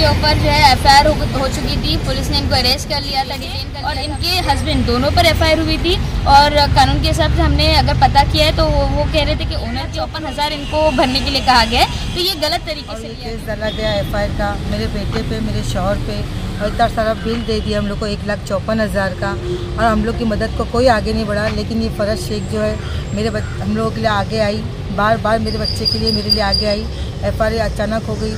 ऊपर जो है एफआईआर हो चुकी थी। पुलिस ने इनको अरेस्ट कर लिया था, डिटेन कर लिया, और इनके हस्बैंड दोनों पर एफआईआर हुई थी। और कानून के हिसाब से हमने अगर पता किया है तो वो कह रहे थे कि ओनर 54,000 इनको भरने के लिए कहा गया है, तो ये गलत तरीके से केस डाला गया एफआईआर का मेरे बेटे पे, मेरे शौहर पे, और इतना सारा बिल दे दिया हम लोग को 1,54,000 का, और हम लोग की मदद को कोई आगे नहीं बढ़ा। लेकिन ये फरज शेख जो है हम लोगों के लिए आगे आई, बार बार मेरे बच्चे के लिए मेरे लिए आगे आई। एफआईआर अचानक हो गई,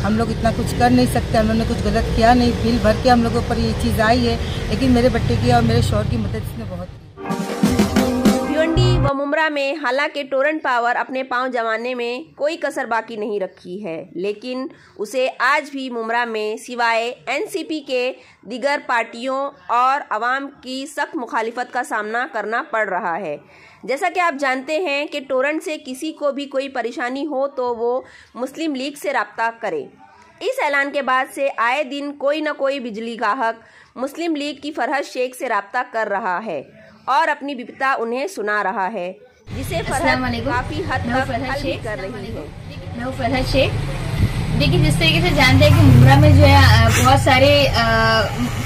हम लोग इतना कुछ कर नहीं सकते, हम लोगों ने कुछ गलत किया नहीं, बिल भर के हम लोगों पर ये चीज़ आई है। लेकिन मेरे बेटे की और मेरे शौहर की मदद इसने बहुत की। भिवंडी व मुमरा में हालांकि टोरेंट पावर अपने पांव जमाने में कोई कसर बाकी नहीं रखी है, लेकिन उसे आज भी मुमरा में सिवाय एनसीपी के दीगर पार्टियों और आवाम की सख्त मुखालिफत का सामना करना पड़ रहा है। जैसा कि आप जानते हैं कि टोरेंट से किसी को भी कोई परेशानी हो तो वो मुस्लिम लीग से रब्ता करे। इस ऐलान के बाद से आए दिन कोई न कोई बिजली गाहक मुस्लिम लीग की फरहद शेख से रब्ता कर रहा है और अपनी विपदा उन्हें सुना रहा है, जिसे फरहद काफी हद तक हल भी कर रही है। मैं हूँ फरहद शेख। देखिए, जिस तरीके से जानते हैं कि मुमरा में जो है बहुत सारे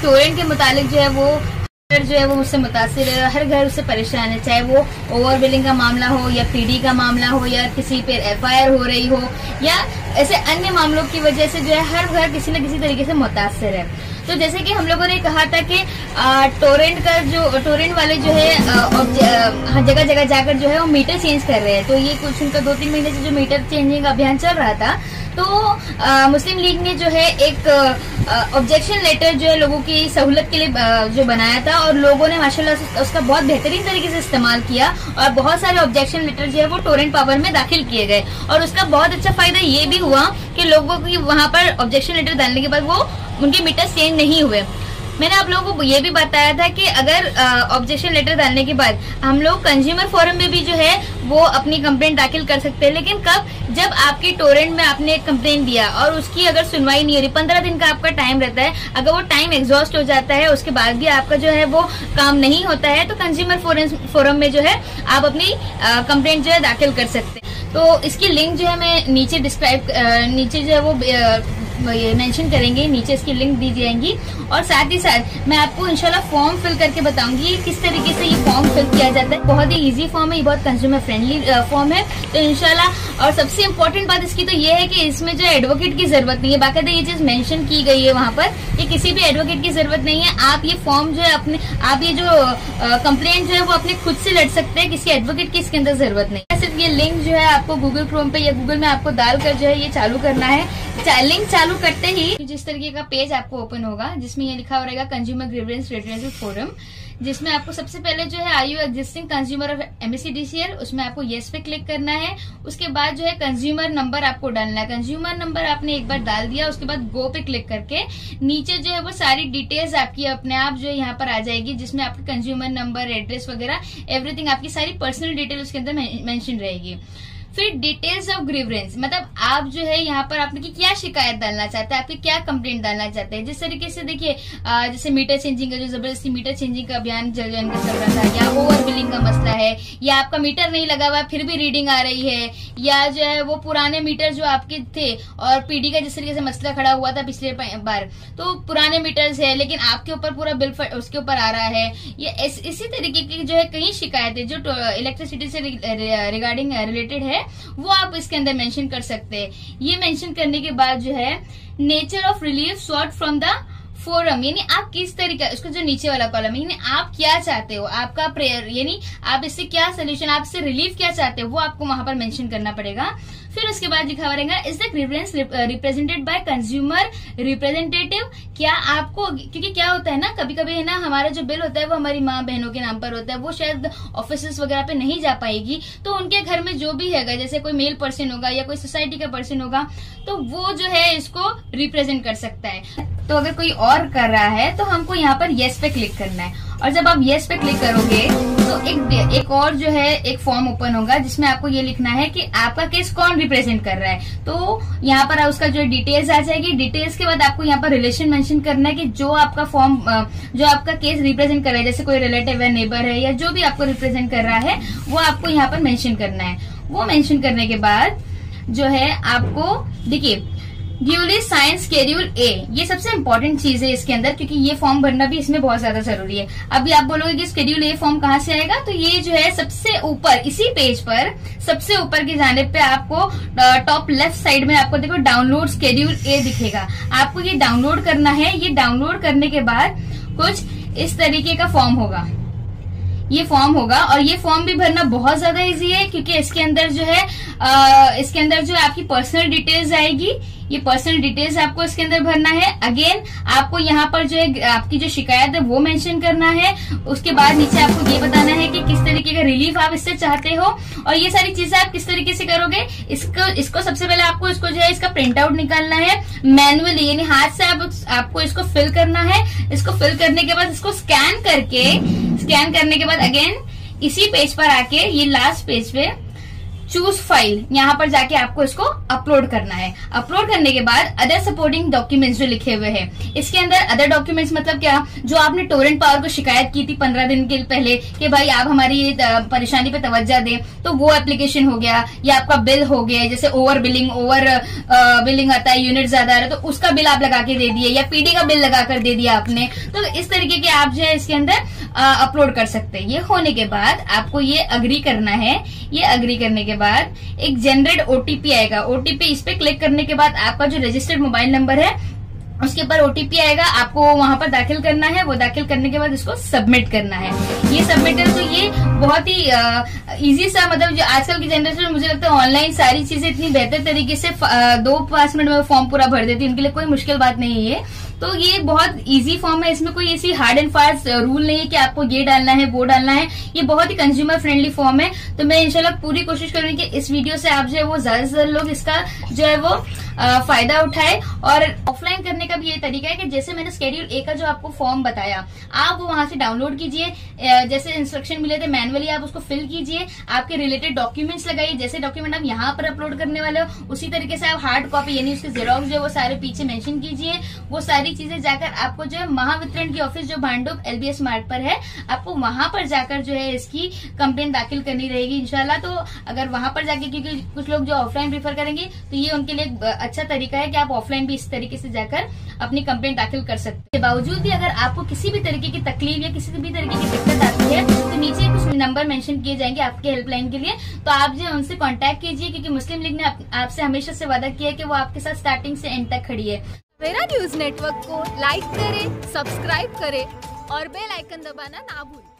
टोरेंट के मुतालिक जो है वो मुझसे मुतासिर है, हर घर उससे परेशान है, चाहे वो ओवर बिलिंग का मामला हो या पीडी का मामला हो या किसी पे एफआईआर हो रही हो या ऐसे अन्य मामलों की वजह से जो है हर घर किसी न किसी तरीके से मुतासिर है। तो जैसे कि हम लोगों ने कहा था कि टोरेंट वाले जो है जगह जगह जाकर जो है वो मीटर चेंज कर रहे हैं। तो ये कुछ उनका 2-3 महीने से जो मीटर चेंजिंग का अभियान चल रहा था, तो मुस्लिम लीग ने जो है एक ऑब्जेक्शन लेटर जो है लोगों की सहूलत के लिए जो बनाया था, और लोगों ने माशाल्लाह उसका बहुत बेहतरीन तरीके से इस्तेमाल किया और बहुत सारे ऑब्जेक्शन लेटर जो है वो टोरेंट पावर में दाखिल किए गए। और उसका बहुत अच्छा फायदा ये भी हुआ कि लोगों की वहां पर ऑब्जेक्शन लेटर डालने के बाद वो उनके मीटर चेंज नहीं हुए। मैंने आप लोगों को ये भी बताया था कि अगर ऑब्जेक्शन लेटर डालने के बाद हम लोग कंज्यूमर फोरम में भी जो है वो अपनी कंप्लेंट दाखिल कर सकते हैं। लेकिन कब? जब आपकी टोरेंट में आपने एक कंप्लेंट दिया और उसकी अगर सुनवाई नहीं हो रही, 15 दिन का आपका टाइम रहता है, अगर वो टाइम एग्जॉस्ट हो जाता है उसके बाद भी आपका जो है वो काम नहीं होता है, तो कंज्यूमर फोरम में जो है आप अपनी कंप्लेंट जो है दाखिल कर सकते हैं। तो इसकी लिंक जो है मैं नीचे नीचे जो है वो ये मेंशन करेंगे, नीचे इसकी लिंक दी जाएंगी। और साथ ही साथ मैं आपको इंशाल्लाह फॉर्म फिल करके बताऊंगी किस तरीके से ये फॉर्म फिल किया जाता है। बहुत ही इजी फॉर्म है, ये बहुत कंज्यूमर फ्रेंडली फॉर्म है, तो इंशाल्लाह। और सबसे इम्पोर्टेंट बात इसकी तो ये है कि इसमें जो एडवोकेट की जरूरत नहीं है, बाकायदा ये चीज मेंशन की गई है वहाँ पर, ये किसी भी एडवोकेट की जरूरत नहीं है। आप ये फॉर्म जो है आप ये जो कंप्लेंट जो है वो अपने खुद से लड़ सकते हैं, किसी एडवोकेट की इसके अंदर जरूरत नहीं। सिर्फ ये लिंक जो है आपको गूगल क्रोम पे या गूगल में आपको डालकर जो है ये चालू करना है। लिंक चालू करते ही जिस तरीके का पेज आपको ओपन होगा जिसमें ये लिखा रहेगा कंज्यूमर ग्रीवेंस रेडरेसल फोरम, जिसमें आपको सबसे पहले जो है are you existing consumer of MSEDCL, उसमें आपको येस पे क्लिक करना है। उसके बाद जो है कंज्यूमर नंबर आपको डालना है। कंज्यूमर नंबर आपने एक बार डाल दिया, उसके बाद गो पे क्लिक करके नीचे जो है वो सारी डिटेल्स आपकी अपने आप जो है यहाँ पर आ जाएगी, जिसमें आपके कंज्यूमर नंबर, एड्रेस वगैरह एवरीथिंग आपकी सारी पर्सनल डिटेल उसके अंदर मेंशन रहेगी। फिर डिटेल्स ऑफ ग्रीवेंस, मतलब आप जो है यहाँ पर आपने की क्या शिकायत डालना चाहते हैं, आपकी क्या कंप्लेंट डालना चाहते हैं। जिस तरीके से देखिए जैसे मीटर चेंजिंग का जो जबरदस्ती मीटर चेंजिंग का अभियान चल रहा था, या ओवर बिलिंग का मसला है, या आपका मीटर नहीं लगा हुआ फिर भी रीडिंग आ रही है, या जो है वो पुराने मीटर जो आपके थे और पीडी का जिस तरीके से मसला खड़ा हुआ था पिछले बार, तो पुराने मीटर्स है लेकिन आपके ऊपर पूरा बिल उसके ऊपर आ रहा है। ये इसी तरीके की जो है कई शिकायतें जो इलेक्ट्रिसिटी से रिगार्डिंग रिलेटेड है वो आप इसके अंदर मेंशन कर सकते हैं। ये मेंशन करने के बाद जो है nature of relief sort from the forum, यानी आप किस तरीका, उसका जो नीचे वाला कॉलम है, यानी आप क्या चाहते हो, आपका प्रेयर, यानी आप इससे क्या सोल्यूशन, आप इससे रिलीफ क्या चाहते हो, वो आपको वहां पर मेंशन करना पड़ेगा। फिर उसके बाद लिखा रहेगा is the grievance represented by consumer representative. क्या आपको, क्योंकि क्या होता है ना, कभी कभी है ना हमारा जो बिल होता है वो हमारी माँ बहनों के नाम पर होता है, वो शायद ऑफिस वगैरह पे नहीं जा पाएगी, तो उनके घर में जो भी है, जैसे कोई मेल पर्सन होगा या कोई सोसाइटी का पर्सन होगा, तो वो जो है इसको रिप्रेजेंट कर सकता है। तो अगर कोई और कर रहा है तो हमको यहाँ पर येस पे क्लिक करना है, और जब आप येस पे क्लिक करोगे तो एक और जो है एक फॉर्म ओपन होगा जिसमें आपको ये लिखना है कि आपका केस कौन रिप्रेजेंट कर रहा है। तो यहाँ पर उसका जो डिटेल्स आ जाएगी, डिटेल्स के बाद आपको यहाँ पर रिलेशन मेंशन करना है कि जो आपका फॉर्म, जो आपका केस रिप्रेजेंट कर रहा है, जैसे कोई रिलेटिव है, नेबर है, या जो भी आपको रिप्रेजेंट कर रहा है वो आपको यहाँ पर मेंशन करना है। वो मेंशन करने के बाद जो है आपको देखिए ड्यूली साइन शेड्यूल ए, ये सबसे इम्पोर्टेंट चीज है इसके अंदर, क्योंकि ये फॉर्म भरना भी इसमें बहुत ज्यादा जरूरी है। अभी आप बोलोगे कि शेड्यूल ए फॉर्म कहाँ से आएगा, तो ये जो है सबसे ऊपर इसी पेज पर सबसे ऊपर की जानिब पे आपको टॉप लेफ्ट साइड में आपको देखो डाउनलोड शेड्यूल ए दिखेगा। आपको ये डाउनलोड करना है। ये डाउनलोड करने के बाद कुछ इस तरीके का फॉर्म होगा, ये फॉर्म होगा। और ये फॉर्म भी भरना बहुत ज्यादा इजी है, क्योंकि इसके अंदर जो है आपकी पर्सनल डिटेल्स आएगी। ये पर्सनल डिटेल्स आपको इसके अंदर भरना है। अगेन आपको यहाँ पर जो है आपकी जो शिकायत है वो मेंशन करना है। उसके बाद नीचे आपको ये बताना है कि किस तरीके का रिलीफ आप इससे चाहते हो, और ये सारी चीजें आप किस तरीके से करोगे। इसको सबसे पहले आपको इसको जो है इसका प्रिंट आउट निकालना है मैनुअली, यानी हाथ से आपको इसको फिल करना है। इसको फिल करने के बाद इसको स्कैन करने के बाद अगेन इसी पेज पर आके ये लास्ट पेज पे चूज फाइल, यहाँ पर जाके आपको इसको अपलोड करना है। अपलोड करने के बाद अदर सपोर्टिंग डॉक्यूमेंट्स जो लिखे हुए हैं, इसके अंदर अदर डॉक्यूमेंट्स मतलब क्या, जो आपने टोरेंट पावर को शिकायत की थी 15 दिन के पहले कि भाई आप हमारी परेशानी पे तवज्जो दें, तो वो एप्लीकेशन हो गया, या आपका बिल हो गया, जैसे ओवर बिलिंग आता है, यूनिट ज्यादा आ रहा है तो उसका बिल आप लगा के दे दिए, या पीडी का बिल लगा कर दे दिया आपने, तो इस तरीके के आप जो है इसके अंदर अपलोड कर सकते हैं। ये होने के बाद आपको ये अग्री करना है। ये अग्री करने के बाद एक जनरेट ओटीपी आएगा। ओटीपी इस पे क्लिक करने के बाद आपका जो रजिस्टर्ड मोबाइल नंबर है उसके ऊपर ओटीपी आएगा, आपको वहां पर दाखिल करना है। वो दाखिल करने के बाद इसको सबमिट करना है। ये सबमिट है तो ये बहुत ही इजी सा, मतलब जो आजकल की जनरेशन में मुझे लगता है ऑनलाइन सारी चीजें इतनी बेहतर तरीके से 2-5 मिनट में फॉर्म पूरा भर देती है, उनके लिए कोई मुश्किल बात नहीं है। तो ये बहुत इजी फॉर्म है, इसमें कोई ऐसी हार्ड एंड फास्ट रूल नहीं है कि आपको ये डालना है वो डालना है। ये बहुत ही कंज्यूमर फ्रेंडली फॉर्म है। तो मैं इंशाल्लाह पूरी कोशिश करूंगी कि इस वीडियो से आप जो है वो ज्यादा से ज्यादा लोग इसका जो है वो फायदा उठाए। और ऑफलाइन करने का भी ये तरीका है कि जैसे मैंने शेड्यूल ए का जो आपको फॉर्म बताया, आप वहां से डाउनलोड कीजिए, जैसे इंस्ट्रक्शन मिले थे मैनुअली आप उसको फिल कीजिए, आपके रिलेटेड डॉक्यूमेंट्स लगाइए, जैसे डॉक्यूमेंट आप यहाँ पर अपलोड करने वाले हो उसी तरीके से आप हार्ड कॉपी यानी उसके जेरोक्स जो है वो सारे पीछे मेंशन कीजिए। वो सारी चीजें जाकर आपको जो है महावितरण की ऑफिस जो भांडुप LBS मार्ट पर है, आपको वहां पर जाकर जो है इसकी कंप्लेंट दाखिल करनी रहेगी इंशाल्लाह। तो अगर वहां पर जाके, क्योंकि कुछ लोग जो ऑफलाइन प्रीफर करेंगे, तो ये उनके लिए अच्छा तरीका है कि आप ऑफलाइन भी इस तरीके से जाकर अपनी कंप्लेंट दाखिल कर सकते हैं। बावजूद भी अगर आपको किसी भी तरीके की तकलीफ या किसी भी तरीके की दिक्कत आती है तो नीचे कुछ नंबर मेंशन किए जाएंगे आपके हेल्पलाइन के लिए, तो आप जो उनसे कांटेक्ट कीजिए, क्योंकि मुस्लिम लीग ने आपसे हमेशा से वादा किया है कि वो आपके साथ स्टार्टिंग से एंड तक खड़ी है। सवेरा न्यूज नेटवर्क को लाइक करें, सब्सक्राइब करें और बेल आइकन दबाना ना भूलें।